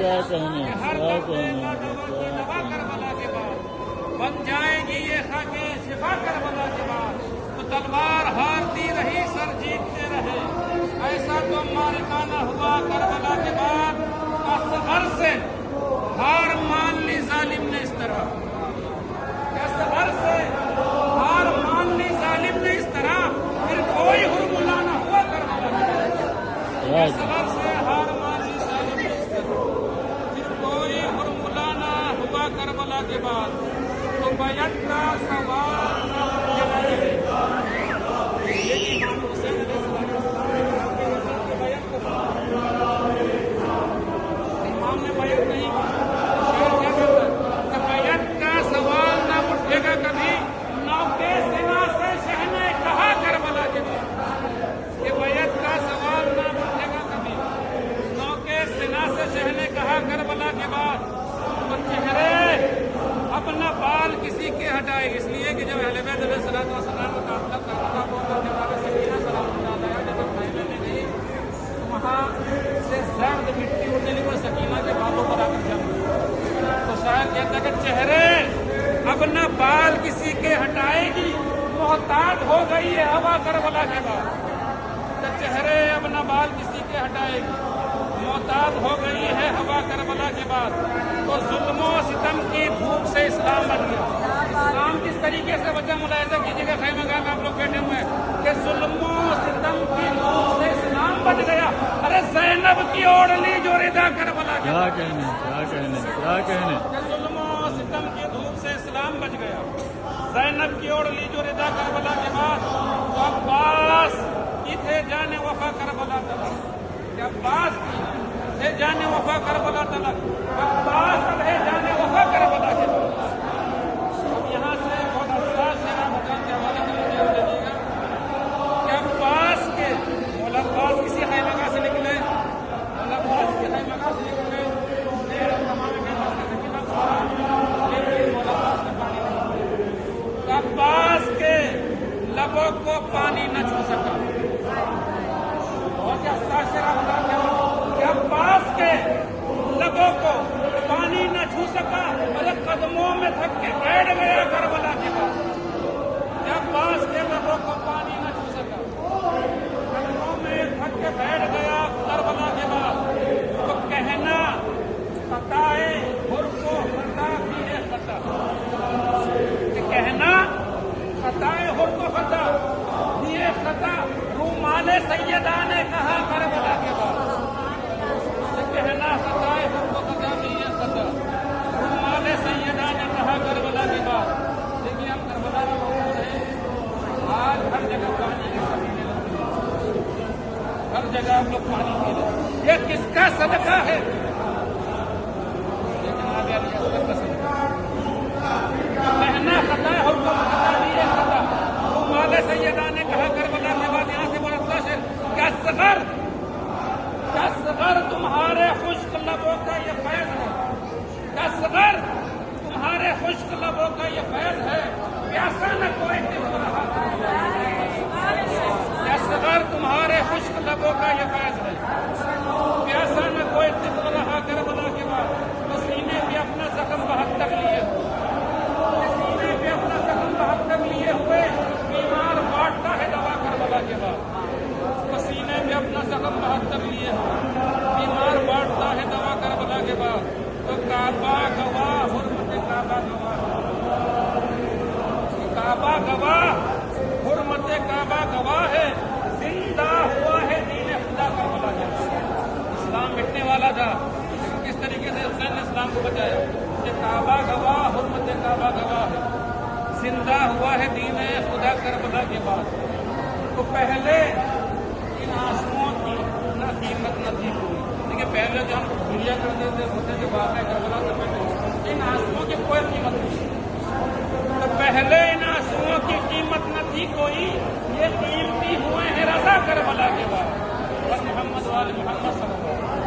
ہر دوا کربلا کے بعد بن جائے گی یہ خاکے شفا کربلا کے بعد، تو تلوار ہارتی رہی سر جیتتے رہے، ایسا تو مارکانہ ہوا کربلا کے بعد، اصغر سے ہار مان لی ظالم نے اس طرح، اصغر سے ہار مان لی ظالم نے اس طرح، پھر کوئی حرملہ نہ ہوا کربلا کے بعد، اصغر سے ہار مان لی ظالم نے اس طرح، پھر کوئی حرملہ نہ ہوا کربلا کے بعد، تو بیعت کا سوال نہ امام حسین علیہ السلام کی بیعت کو امام نے بیعت نہیں کی، شعر کیا کہتا ہے کہ بیعت کا سوال نہ اٹھے گا کبھی، نوکے سنا سے شہ نے کہا کربلا کے بعد، کہ بیعت کا سوال نہ اٹھے گا کبھی، نوکے سنا سے شہ نے کہا کربلا کے بعد، تو چہرے اپنا بال کسی کے ہٹائے، اس لیے کہ جب اہل بیت علیہ السلام کا قافلہ کربلا پہنچنے والے سکینہ سلام اللہ علیہا جب خیمے میں گئی تو وہاں سے زرد مٹی اڑنے لگی، سکینہ کے بالوں پر آ کر جم گئی، تو شاعر کہتا ہے کہ چہرے اپنا بال کسی کے ہٹائے گی، محتاج ہو گئی ہے ہوا کربلا کے بعد، کہ چہرے اپنا بال کسی کے ہٹائے گی، محتاج ہو گئی ہے ہوا کربلا کے بعد، تو ظلم و ستم کی دھوپ سے اسلام بن گیا۔ اسلام کس طریقے سے بچا، ملاحظہ کیجیے گا خیمہ گاہ میں آپ لوگ بیٹھے ہوئے ہیں کہ ظلم و ستم کی دھوپ سے اسلام بن گیا۔ ارے زینب کی اوڑھ لی جو ردا کربلا کے بعد، کیا کہنے کہ ظلم و ستم کی دھوپ سے اسلام بچ گیا، زینب کی اوڑھ لی جو ردا کربلا کے بعد، تو عباس کی تھے جانے وفا کربلا تلک، کہ عباس کی تھے جانے وفا کربلا تلک، عباس ہے جانے وفا کربلا کے بعد۔ اب یہاں سے بہت حساس ہے، آپ جان کے حوالے کر دیجیے گا کہ عباس کے مولا عباس کسی خیمہ گاہ سے نکلے، مولا عباس کسی خیمہ گاہ سے نکلے، دیر تمام کے پاس سے سکینہ پڑا، لیکن مولا عباس نے پانی نہیں پیا، عباس کے لبوں کو پانی نہ چھو سکا، بہت حساس ہے آپ کہ عباس کے لبوں کو پانی نہ چھو سکا، اور قدموں میں تھک کے بیٹھ گیا کربلا کے بعد، عباس کے لبوں کو پانی نہ چھو سکا، قدموں میں تھک کے بیٹھ گیا کربلا کے بعد، تو کہنا خطائے حر کو خطا بھی ہے خطا، کہ کہنا خطائے حر کو خطا بھی ہے خطا، رومال سیدہ نے کہا کربلا کے بعد، کہنا خطائے حر کو خطا بھی ہے خطا، رومال سیدہ نے کہا کربلا کے بعد۔ دیکھیے ہم کربلا میں موجود ہیں، آج ہر جگہ پانی کی سبیلیں لگتی ہیں، ہر جگہ ہم لوگ پانی پی رہے ہیں، یہ کس کا صدقہ ہے؟ یہ جناب علی اصغر کا صدقہ، کہنا خطائے حر کو خطا بھی ہے خطا، رومال سیدہ نے کہا کربلا کے بعد۔ یہاں سے بڑا ہے کیا صغر تمہارے خشک لبوں کا یہ فیض ہے، کیا صغر تمہارے خشک لبوں کا یہ فیض ہے، پیاسا نہ کوئی طفل رہا، کیا صغر تمہارے خشک لبوں کا یہ فیض ہے، پیاسا نہ کوئی طفل رہا کربلا کے بعد، تو سینے پہ اپنا زخم بہت تک لیے ہوئے، سینے پہ اپنا زخم بہت تک لیے ہوئے، بیمار بانٹتا ہے دوا کربلا کے بعد، پسینے میں اپنا زخم بہت تک لیے ہوئے، بیمار بانٹتا ہے دوا کربلا کے بعد، تو کعبہ گواہ حرمت کعبہ گواہ، کعبہ گواہ حرمت کعبہ گواہ ہے، زندہ ہوا ہے دین خدا کربلا کے بعد۔ اسلام مٹنے والا تھا، لیکن کس طریقے سے حسین نے اسلام کو بچایا، کہ کعبہ گواہ حرمت کعبہ گواہ ہے، زندہ ہوا ہے دین خدا کربلا کے بعد۔ تو پہلے ان آنسوؤں کی نہ قیمت نہ تھی کوئی، دیکھیے پہلے جو ہم دنیا کرتے تھے ہوتے تھے واقعہ کربلا کرتے تھے، ان آنسوؤں کی کوئی قیمت نہیں، تو پہلے ان آنسوؤں کی قیمت نہ تھی کوئی، یہ قیمتی ہوئے ہیں رضا کربلا کے بعد، اور محمد وال محمد صلی اللہ علیہ وسلم